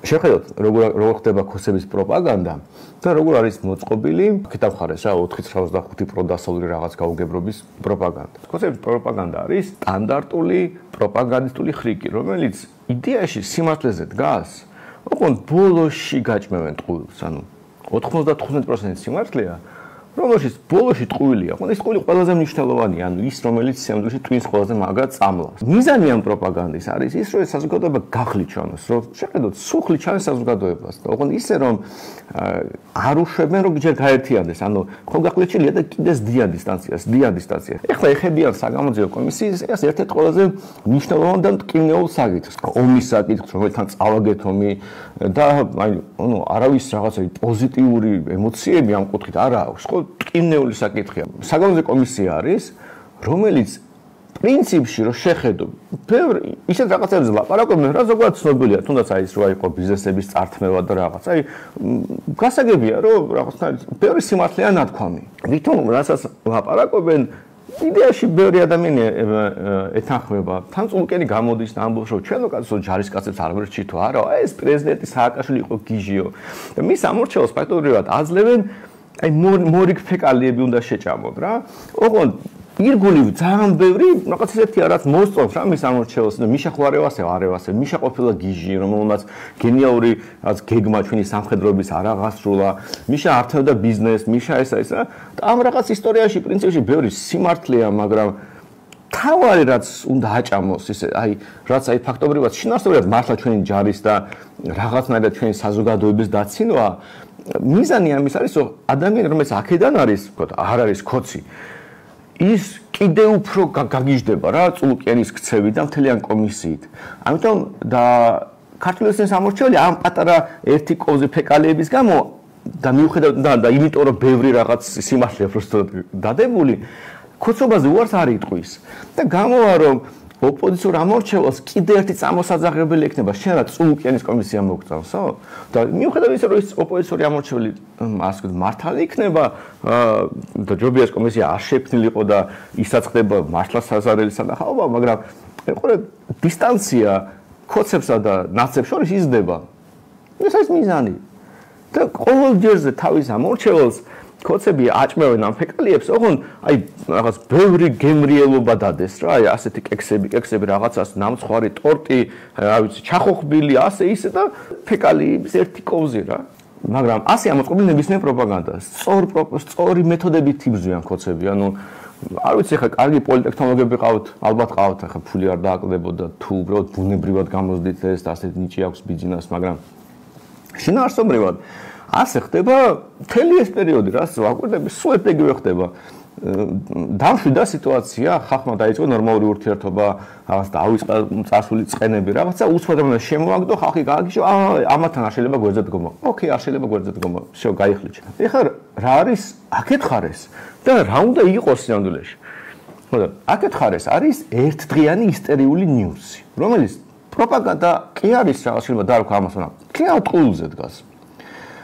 შეხედოთ როგორ ხდება ქოსების პროპაგანდა და როგორ არის მოწყობილი კითხავხარეს რა 495 პროდასავლური რაღაც გაუგებრობის პროპაგანდა. ქოსების პროპაგანდა არის სტანდარტული პროპაგანდისტული ხრიკი, რომელიც იდეაში სიმართლეზე დგას. ოღონდ ბოლოში გაჭმევენ ტყუილს, ანუ 95% სიმართლეა, რომელშიც ბოლოში ტყუილია. ეს ტყუილი ყველაზე მნიშვნელოვანია, ანუ ის რომელიც სამდროში ტვინს ყველაზე მაგრად წამლავს. მიზანი ამ პროპაგანდის არის ის, რომ საზოგადოება გახლიჩვანოს, რომ შეხედოთ სუხლი ჩანს საზოგადოებას. ოღონდ ისე რომ არ უშვებენ რომ ჯერ გაერთიანდეს, ანუ ხო გახლეჩილია და კიდეს დიან დისტანციას. ეხლა ეხებიან საგამოძიებო კომისიის ეს ერთ-ერთი ყველაზე მნიშვნელოვანი და მტკივნეულ საკითხს. ომის საკითხს, რომელთან წავაგეთ ომი და ანუ არავის რაღაცა პოზიტიური ემოციები ამ კუთხით არ აქვს. ხო მტკივნეული საკითხია. საგამოძიებო კომისია არის, რომელიც პრინციპში რომ შეხედო, ბევრი ისეთ რაღაცებზე ლაპარაკობენ, რა ზოგადად ცნობილია, თუნდაც აი ის რა იყო ბიზნესების წართმევა და რაღაც. აი გასაგებია, რომ რაღაცნაირად ბევრი სიმართლეა ნათქვამი. ვითომ რასაც ლაპარაკობენ, იდეაში ბევრი ადამიანი ეთანხმება. თან წულკენი გამოდის და ამბობს, რომ ჩვენო კაცო ჯარისკაცებს არ ვერჩით თუ არა, ეს პრეზიდენტი სააკაშვილი იყო გიჟიო. და მის ამორჩეულს ფაქტობრივად აძლევენ, აი მორიგ ფეკალიები უნდა შეჭამოთ რა. ოღონდ ირგული ძალიან ბევრი რაღაც ისეთი რაც მოსწონს რა მის ამორჩეულს და მიშა ხო არევასე მიშა ყოფილა გიჟი რომელმაც გენიალური რაც გეგმა ჩვენი სამხედროების არ აღასრულა მიშა ართავდა ბიზნესს მიშა ესა და ამ რაღაც ისტორიაში პრინციპში ბევრი სიმართლეა მაგრამ თავარი რაც უნდა აჭამოს ისე აი რაც აი ფაქტობრივად შინაარსობრივად მართლა ჩვენი ჯარის და რაღაცნაირად ჩვენი საზოგადოების დაცინვა მიზანი ამის არის რომ ადამიანი რომელიც აქედან არის ვთქვათ არ არის ქოცი ის კიდევ უფრო გაგიჟდება რა წულკენის ქცევით და მთლიან კომისიით. ამიტომ და ქართული ენის ამორჩეული ამ პატარა ერთი კოვზი ფეკალიების გამო და მიუხედავად და იმიტომ რომ ბევრი რაღაც სიმართლეა პროსტოდ დადებული ქოცობაზე უარს არ იტყვის და გამოვა რომ ოპოზიციურ ამორჩეულს კიდევ ერთი წამოსაძაღებელი ექნება შენ რა წულკენის კომისია მოგწავსო და მიუხედავად ისე რომ ის ოპოზიციური ამორჩეული ასე ვთქვათ მართალი იქნება და ჯობია ეს კომისია არ შეფნილიყო და ისაც ხდება მართლა საზარელი სანახაობა მაგრამ ყურე დისტანცია ქოცებსა და ნაცებს შორის იზრდება ეს არის მიზანი და ყოველ ჯერზე თავის ამორჩეულს ქოცები აჭმევენ ამ ფეკალიებს, ოღონდ აი რაღაც ბევრი გემრიელობა დადეს რა, აი ასეთი კექსები რაღაცას ნამცხვარი ტორტი, რა ვიცი, ჩახოხბილი, ასე ისე და ფეკალიების ერთი კოვზი რა. მაგრამ ასე ამოწყობილი ნებისმიერ პროპაგანდას. სწორი მეთოდებით იბრძვიან ქოცები, ანუ არ ვიცი ხა კარგი პოლიტექნოლოგები ყავთ, ალბათ ყავთ, ხა ფული არ დააკლებოდა თუ უბრალოდ ბუნებრივად გამოსდით ეს და ასეთი ნიჭი აქვს ბიზნესს, მაგრამ შინაარსობრივად ასე ხდება მთელი ეს პერიოდი, რაც ვაკვირდები, სულ ეგრევე ხდება. დამშვიდა სიტუაცია, ხალხმა დაიწყო ნორმალური ურთიერთობა, რაღაც დაავიწყა წარსული წყენები, რაღაცა უცბად შემოაგდო, ხალხი გააგიშო, ამათთან არ შეიძლება გვერდზე დგომა. ოკეი, არ შეიძლება გვერდზე დგომა, всё, გაიხლიჩა. ეხლა რა არის აკეთხარეს და რა უნდა იყოს სამდვილეში? ხოდა, აკეთხარეს არის ერთდღიანი ისტერიული ნიუსი, რომელიც პროპაგანდა კი არის რაღაც შეიძლება დაარქვა ამას, მაგრამ კლიავ ტყუილზე დგას.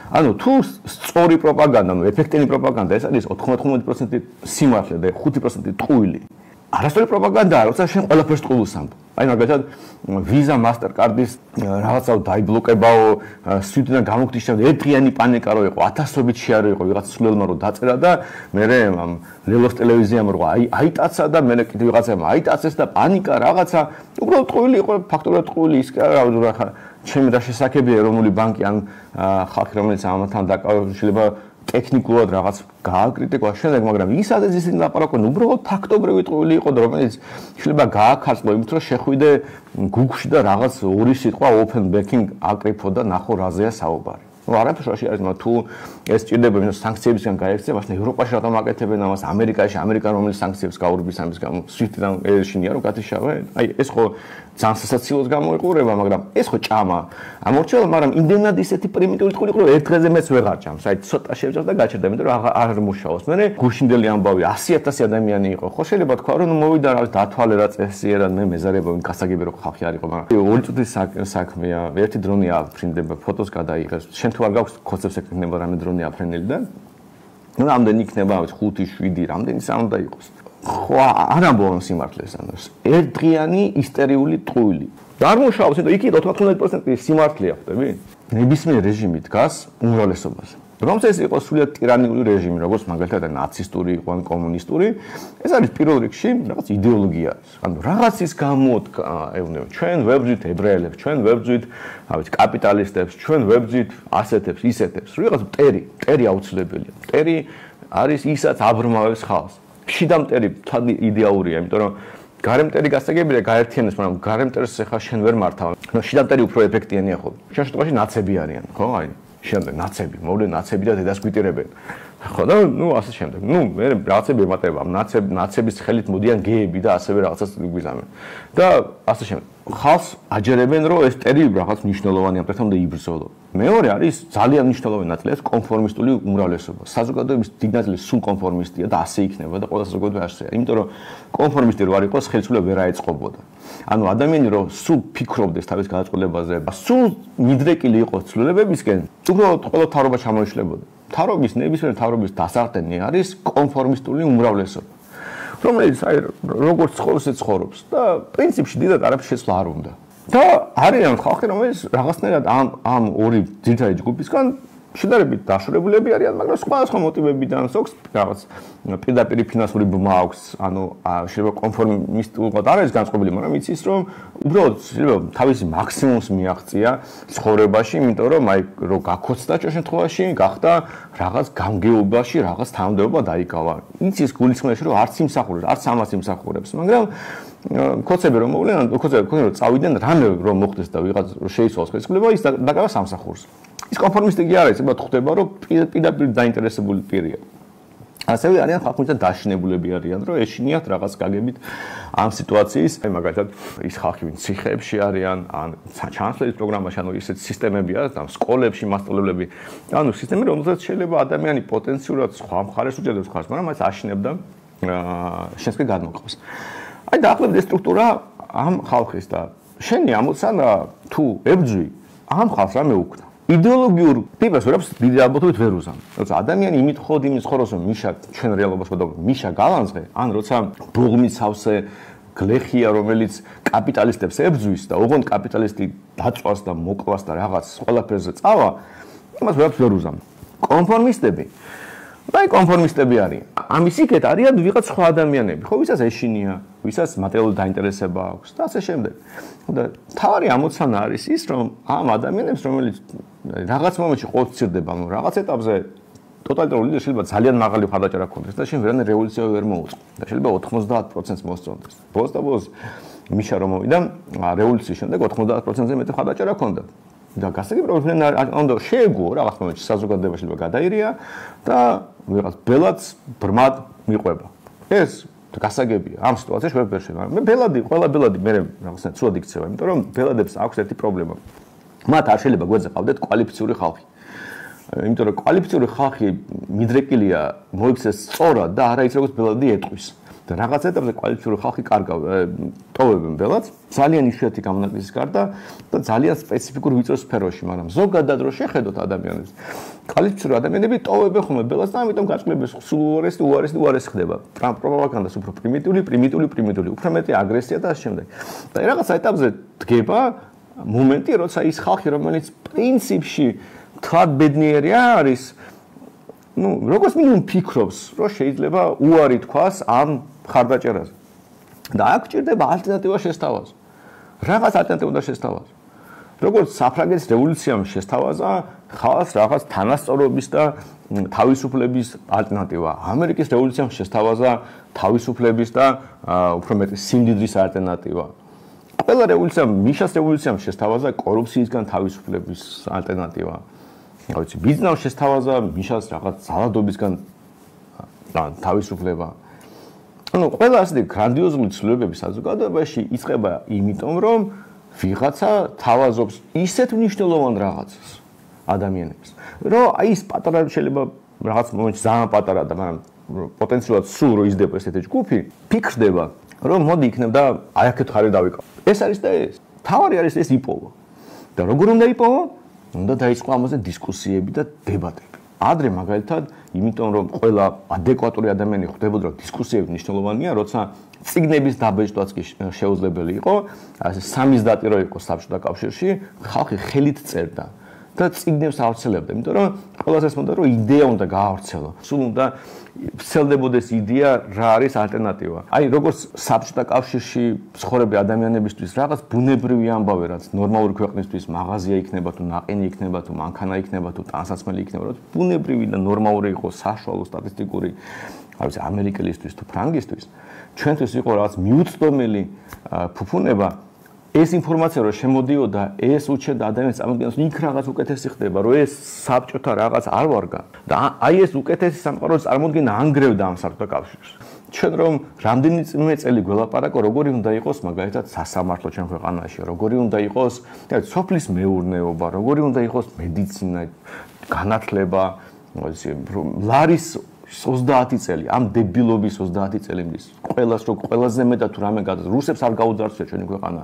ანუ თუ სწორი პროპაგანდა, ეფექტიანი პროპაგანდა ეს არის 99% სიმართლე და 5% ტყუილი. არასწორი პროპაგანდაა, როცა შენ ყველაფერს ტყუილს ამბობ. აი მაგალითად ვიზა მასტერკარდის რაღაცა დაიბლოკებაო, სვიდიდან გამოგდის შემდეგ ერთდღიანი პანიკა რო იყო, ათასობით შეარო იყო ვიღაც სულელმა რო დაწერა და მე ამ ლელოს ტელევიზიამ რო აიტაცა და მე კიდე ვიღაცამ აიტაცეს და პანიკა რაღაცა უბრალოდ ტყუილი იყო, ფაქტობრივად ტყუილი ის რა ჩემი და შესაძლებელია რომელი ბანკი ან ხალხი რომელიც ამათთან დაკავებული შეიძლება ტექნიკურად რაღაც გააკრიტიკოს შემდეგ მაგრამ ის ადრე ისინი ლაპარაკობენ უბრალოდ ფაქტობრივი ტყუილი იყო და რომელიც შეიძლება გააქარწყო იმით რომ შეხვიდე გუგლში და რაღაც ორი სიტყვა open banking აკრიფო და ნახო რაზეა საუბარი. არაფერში არის მაგრამ თუ ეს ჭირდება იმის სანქციებისგან გაიქცე მაშინ ევროპაში რატომ აკეთებენ ამას ამერიკაში ამერიკა რომელიც სანქციებს გაურბის ამის გამო სვიფტიდან ეშინია რომ გათიშავე აი ეს ხო ძალიან სასაცილოს გამოიყურება მაგრამ ეს ხო ჭამა ამორჩეულ მაგრამ იმდენად ისეთი პრიმიტიული ტყუილი იყო რომ ერთ დღეზე მეც ვეღარ ჭამს აი ცოტა შევჭამ და გაჩერდა იმიტომ რომ არ მუშაობს მე გუშინდელი ამბავი 100,000 ადამიანი იყო ხო შეიძლება თქვა რომ მოვიდა რა დათვალე რა წესიერად მე მეზარება ვინ გასაგები რო ხალხი არ იყო მაგრამ ორი წუთის საქმეა ერთი დრონი აფრინდება ფოტოს გადაიღეს შენ თუ არ გაქვს ქოცებს ეკნება რამე დრონი აფრენელი და ნუ რამდენი იქნება 5-7 რამდენი სამ უნდა იყოს ხო არ ამბობენ სიმართლეს, ანუ ერთდღიანი ისტერიული ტყუილი. არ მუშაობს, იმიტომ იქით 99% სიმართლეა, ხვდები? ნებისმიერ რეჟიმი დგას უმრავლესობაზე. რომელსაც იყოს სრულიად ტირანიული რეჟიმი, როგორც მაგალითად ნაცისტური იყო ან კომუნისტური, ეს არის პირველ რიგში რაღაც იდეოლოგია. ანუ რაღაცის გამო ეუბნება, ჩვენ ვებრძვით ებრაელებს, ჩვენ ვებრძვით, ავით კაპიტალისტებს, ჩვენ ვებრძვით ასეთებს, ისეთებს. რაღაც მტერი აუცილებელია. მტერი არის ისაც აბრმავებს ხალხს. შიდა მტერი თადი იდეალურია, იმიტომ რომ გარემტერი გასაგებია გაერთიანებს, მაგრამ გარემტერს ახლა შენ ვერ მართავ. შიდა მტერი უფრო ეფექტიანია ხო? შენ შემთხვევაში ნაცები არიან, ხო? აი შემდეგ ნაცები, მოვლენ ნაცები და დედას გვიტირებენ. ხო და ასე შემდეგ. მე რაღაცები ემატება, ნაცების ხელით მოდიან გეები და ასევე რაღაცას გვიზამენ. და ასე შემდეგ. ხალხს აჯერებენ, რომ ეს ტერი რაღაც მნიშვნელოვანია, ამიტომ უნდა იბრძოლო. მეორე არის ძალიან მნიშვნელოვანი ნაწილი, ეს კონფორმისტული უმრავლესობა. საზოგადოების დიდი ნაწილი სულ კონფორმისტია და ასე იქნება და ყველა საზოგადოება ასეა. იმიტომ რომ კონფორმისტი რო არ იყოს, ხელისუფლება ვერ აეწყობოდა. ანუ ადამიანი რო სულ ფიქრობდეს თავის გადაწყვეტილებაზე, სულ მიდრეკილი იყოს ცვლილებებისკენ, უბრალოდ ყველა თავრობა ჩამოიშლებოდა. თავრობის ნებისმიერ თავრობის დასაყრდენი არის კონფორმისტული უმრავლესობა. რომელიც აი როგორც ცხოვრობს, ცხოვრობს და პრინციპში დიდად არაფერს შეცვლა არ უნდა. და არიან ხალხი, რომელიც რაღაცნაირად ამ ორი ძირითადი ჯგუფისგან შედარებით დაშორებულები არიან, მაგრამ სხვადასხვა მოტივებიდან ზოგს რაღაც პირდაპირ ფინანსური ბმა აქვს, ანუ შეიძლება კონფორმისტულად არ არის განწყობილი, მაგრამ იცის რომ უბრალოდ შეიძლება თავისი მაქსიმუმს მიაღწია ცხოვრებაში, იმიტომ რომ აი რო გაქოცდა ჩვენ შემთხვევაში, გახდა რაღაც გამგეობაში, რაღაც თანამდებობა დაიკავა. იცის გულისხმობაში რომ არც იმსახურებს, არც ამას იმსახურებს, მაგრამ კოცები რომ მოვლენ, კოცები რომ წავიდნენ, რამე რომ მოხდეს და ვიღაც შეიცვალოს ხელისუფლება, ის დაკავა სამსახურს. ის კონფორმისტი კი არის, ებათ ხვდება რომ პირდაპირ დაინტერესებული პირია. ასევე არიან ხალხი და დაშინებულები არიან, რომ ეშინიათ რაღაც გაგებით ამ სიტუაციის, აი მაგალითად ის ხალხი ვინც ციხეებში არიან, ან ჩანსლერის პროგრამაში, ანუ ისეთ სისტემები არის, ან სკოლებში მასწავლებლები, ანუ სისტემები, რომელსაც შეიძლება ადამიანი პოტენციურად სხვა მხარეს უჭერდეს ხარს, მაგრამ მას აშინებდა შენსკენ გადმოყავს. აი დაახლოებით ეს სტრუქტურა ამ ხალხის და შენი ამოცანა თუ ებძვი ამ ხალხს რა მეუქნა. იდეოლოგიურ ტიპას ვერაფერს დიდი ალბათობით ვერ უზამ. როცა ადამიანი იმით ხოდ იმის ხოროს რომ მიშა ჩვენ რეალობას ხედავთ, მიშა გალანძღე, ან როცა ბოღმის სავსე გლეხია, რომელიც კაპიტალისტებს ებძვის და ოღონდ კაპიტალისტი დაწვას და მოკლას და რაღაც ყველაფერზე წავა, იმას ვერაფერს ვერ უზამ. კონფორმისტები და კონფორმისტები არიან. ამის იქეთ არიან ვიღაც სხვა ადამიანები, ხო, ვისაც ეშინია, ვისაც მატერიალური დაინტერესება აქვს და ასე შემდეგ. და თავარი ამოცანა არის ის, რომ ამ ადამიანებს, რომელიც რაღაც მომენტში ყოთცირდება, ანუ რაღაც ეტაპზე ტოტალიტარული ლიდერი შეიძლება ძალიან მაღალი მხარდაჭერა ჰქონდეს და შენ ვერანაირ რევოლუციას ვერ მოუწყო. და შეიძლება 90%-ს მოსწონდეს. ბოლოს და ბოლოს მიშა რომ მოვიდა რევოლუციის შემდეგ 90%-ზე მეტი მხარდაჭერა ჰქონდა. და გასაგებია რომ უნდა შეეგუო რაღაც მომენტში საზოგადოება შეიძლება გადაირია და ვიღაც ბელადს ბრმად მიყვება. ეს გასაგებია ამ სიტუაციაში ვერ შეიძლება. მე ყველა ბელადი მე რაღაცა ცუდად იქცევა, იმიტომ რომ ბელადებს აქვს ერთი პრობლემა. მათ არ შეიძლება გვერდზე ყავდეთ კვალიფიციური ხალხი. იმიტომ რომ კვალიფიციური ხალხი მიდრეკილია მოიქცეს სწორად და არა ის როგორც ბელადი ეტყვის. და რაღაც ეტაპზე კვალიფიციური ხალხი კარგავ ტოვებენ ბელადს, ძალიან იშვიათი გამონაკლისის გარდა და ძალიან სპეციფიკურ ვიწრო სფეროში, მაგრამ ზოგადად რო შეხედოთ ადამიანებს, კვალიფიციური ადამიანები ტოვებენ ხოლმე ბელადს და ამიტომ გაჭირებას სულ უარესი ხდება. პროპაგანდას უფრო პრიმიტიული, უფრო მეტი აგრესია და ამ შემდეგ. და რაღაც ეტაპზე დგება მომენტი, როცა ის ხალხი, რომელიც პრინციპში თქვათ ბედნიერი არის, როგორც მინიმუმ ფიქრობს, რომ შეიძლება უარი თქვას ამ მხარდაჭერაზე. და აქ ჭირდება ალტერნატივა შესთავაზო. რაღაც ალტერნატივა უნდა შესთავაზო. როგორც საფრანგეთის რევოლუციამ შესთავაზა ხალხს რაღაც თანასწორობის და თავისუფლების ალტერნატივა. ამერიკის რევოლუციამ შესთავაზა თავისუფლების და უფრო მეტი სიმდიდრის ალტერნატივა. ყველა რევოლუციამ, მიშას რევოლუციამ შესთავაზა კორუფციისგან თავისუფლების ალტერნატივა. რა ვიცი, ბიზნესს შესთავაზა მიშას რაღაც ზალადობისგან თავისუფლება. ანუ ყველა ასეთი გრანდიოზული ცვლილებები საზოგადოებაში იწყება იმიტომ, რომ ვიღაცა თავაზობს ისეთ მნიშვნელოვან რაღაცას ადამიანებს, რომ აი ეს პატარა შეიძლება რაღაც მომენტში ძალიან პატარა და მაგრამ პოტენციალურად სულ რო იზრდება ესეთი ჯგუფი, ფიქრდება, რომ მოდი იქნებ და აი აქეთ ხარი დავიკავო. ეს არის და ეს. თავარი არის ეს იპოვო. და როგორ უნდა იპოვო? უნდა დაიწყო ამაზე დისკუსიები და დებატები. ადრე მაგალითად, იმიტომ რომ ყველა ადეკვატური ადამიანი ხვდებოდა, რომ დისკუსიები მნიშვნელოვანია, როცა წიგნების დაბეჭდვაც კი შეუძლებელი იყო, ასე სამიზდატი რო იყო საბჭოთა კავშირში, ხალხი ხელით წერდა და წიგნებს ავრცელებდა, იმიტომ რომ ყველას ესმოდა, რომ იდეა უნდა გაავრცელო. სულ უნდა ვრცელდებოდეს იდეა, რა არის ალტერნატივა. აი, როგორც საბჭოთა კავშირში ცხოვრები ადამიანებისთვის რაღაც ბუნებრივი ამბავი, რაც ნორმალური ქვეყნისთვის მაღაზია იქნება თუ ნაყინი იქნება თუ მანქანა იქნება თუ ტანსაცმელი იქნება, რომ ბუნებრივი და ნორმალური იყოს საშუალო სტატისტიკური, არ ვიცი, ამერიკელისთვის თუ ფრანგისთვის, ჩვენთვის იყო რაღაც მიუწვდომელი ფუფუნება. ეს ინფორმაცია რო შემოდიოდა, ეს უჩვენდა ადამიანს წარმოადგენს, იქ რაღაც უკეთესი ხდება, რომ ეს საბჭოთა რაღაც არ ვარგა და აი ეს უკეთესი სამყარო წარმოადგენდა ანგრევდა ამ საბჭოთა კავშირს. ჩვენ რომ რამდენიმე წელი გველაპარაკო, როგორი უნდა იყოს მაგალითად სასამართლო ჩვენ ქვეყანაში, როგორი უნდა იყოს სოფლის მეურნეობა, როგორი უნდა იყოს მედიცინა, განათლება, ლარის 30 წელი, ამ დებილობის 30 წელიმდის ყველას რო ყველაზე მეტად თუ რამე გადა რუსებს არ გაუძარცვია ჩვენი ქვეყანა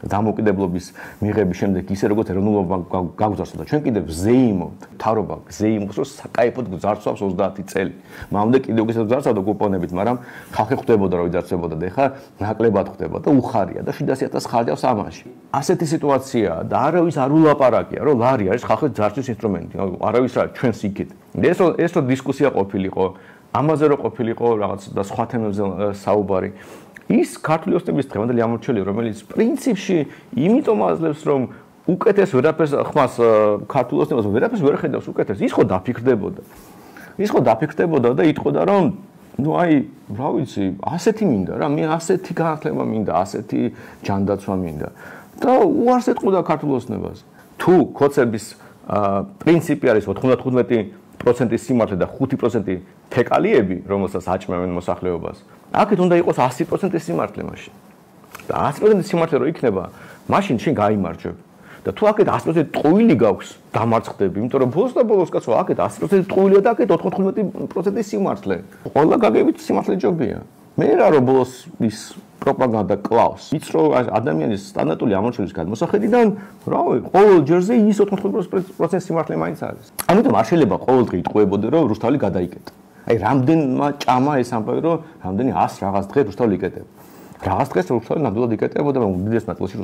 დამოუკიდებლობის მიღების შემდეგ ისე როგორც ეროვნულობა გაუძარცვა ჩვენ კიდევ ზეიმობთ თავრობა ზეიმობს რომ საკაიფოდ გძარცვავს 30 წელი მამამდე კიდევ ისე გძარცვავდა კუპონებით მაგრამ ხალხი ხვდებოდა რომ იძარცვებოდა და ეხლა ნაკლებად ხდება და უხარია და 700.000 ხარჯავს ამაში ასეთი სიტუაციაა და არავის არ ულაპარაკია რომ ლარი არის ხალხის ძარცვის ინსტრუმენტი არავის რა ჩვენს იქით ეს რო დისკუსია ყოფილიყო ამაზე რო ყოფილიყო რაღაც და სხვა თემებზე საუბარი ის ქართული ოცნების დღევანდელი ამორჩეულია რომელიც პრინციპში იმიტომ აძლევს რომ უკეთეს ვერაფერს ხმას ქართული ოცნებას ვერაფერს ვერ ხედავს უკეთეს ის ხო დაფიქრდებოდა და იტყოდა რომ ну აი რა ვიცი ასეთი მინდა რა მე ასეთი განათლება მინდა ასეთი ჯანდაცვა მინდა და უარს ეტყოდა ქართულ ოცნებას თუ ქოცების პრინციპი არის 95% სიმართლე და 5% ფეკალიები, რომელსაც აჭმევენ მოსახლეობას. აქეთ უნდა იყოს 100% სიმართლე მაშინ. და 100% სიმართლე რო იქნება, მაშინ შენ გაიმარჯვებ. და თუ აქეთ 100% ტყუილი გაქვს, დამარცხდები, იმიტომ რომ ბოლოს და ბოლოს კაცო, აქეთ 100% ტყუილია და აქეთ 95% სიმართლე. ყველა გაგებით სიმართლე ჯობია. მე რა რომ ბოლოს ის პროპაგანდა კლავს. იც რომ ადამიანის სტანდარტული ამორჩევის გადმოსახედიდან, რავი, ყოველ ჯერზე ის 95% სიმართლე მაინც არის. ამიტომ არ შეიძლება ყოველდღე იტყუებოდე, რომ რუსთაველი გადაიკეტა. აი, რამდენმა ჭამა ეს ამბავი, რომ რამდენი 100 რაღაც დღე რუსთაველი იკეტება. რაღაც დღეს რუსთაველი ნამდვილად იკეტებოდა, მაგრამ უდიდეს ნაწილში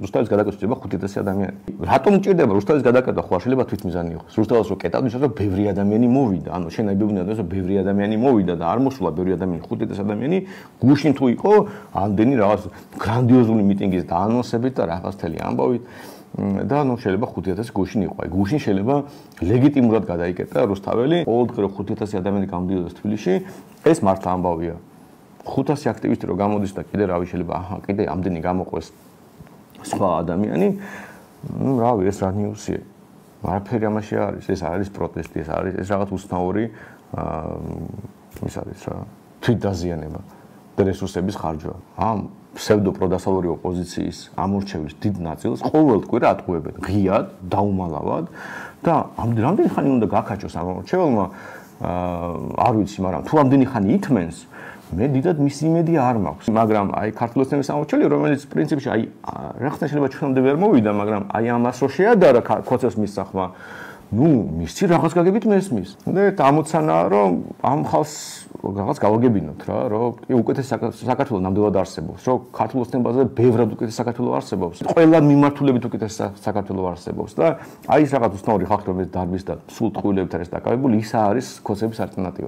რუსთაველის გადაკეთება 500 ადამიანი. რატომ ჭირდება რუსთაველის გადაკეთება? ხო არ შეიძლება თვითმიზანი იყოს. რუსთაველს რო კეტავ, ისე რომ ბევრი ადამიანი მოვიდა. ანუ შენ აიბებინე რომ ბევრი ადამიანი მოვიდა და არ მოსულა ბევრი ადამიანი, 500 ადამიანი გუშინ თუ იყო ამდენი რაღაც გრანდიოზული მიტინგის დაანონსებით და რაღაცთელი ამბავით და ნუ შეიძლება 500 გუშინ იყო. აი გუშინ შეიძლება ლეგიტიმურად გადაიკეტა რუსთაველი. ყოველდღე რო 500 ადამიანი გამოდიოდა თბილისში, ეს მართლა ამბავია. 500 აქტივისტი რო გამოდის და კიდე რავი შეიძლება აჰა კიდე ამდენი გამოყვეს სხვა ადამიანი ну რავი ეს რა ნიუსია არაფერი ამაში არის ეს არის პროტესტი ეს არის ეს რაღაც უცნაური ის არის რა თვითდაზიანება და რესურსების ხარჯვა ამ ფსევდო პროდასავლური ოპოზიციის ამორჩევის დიდ ნაწილს ყოველდღე ატყუებენ ღიად დაუმალავად და ამდენი ხანი უნდა გაქაჩოს ამ ამორჩეველმა არ ვიცი მაგრამ თუ ამდენი ხანი ითმენს მე დიდად მისი იმედი არ მაქვს, მაგრამ აი ქართული ოცნების ამორჩეული, რომელიც პრინციპში აი რა ხდება შეიძლება ჩვენამდე ვერ მოვიდა, მაგრამ აი ამას რო შეადარა ქოცევს მისახმა, ну, მისი რაღაც გაგებით მესმის. და ამოცანაა, რომ ამ ხალხს რაღაც გავაგებინოთ რა, რომ უკეთეს საქართველოს ნამდვილად არსებობს, რომ ქართულ ოცნებაზე ბევრად უკეთეს საქართველოს არსებობს. ყველა მიმართულებით უკეთეს საქართველოს არსებობს და აი ეს რაღაც უცნაური ხალხი რომელიც დარბის და სულ ტყუილებით არის დაკავებული, ის არის ქოცების ალტერნატივა.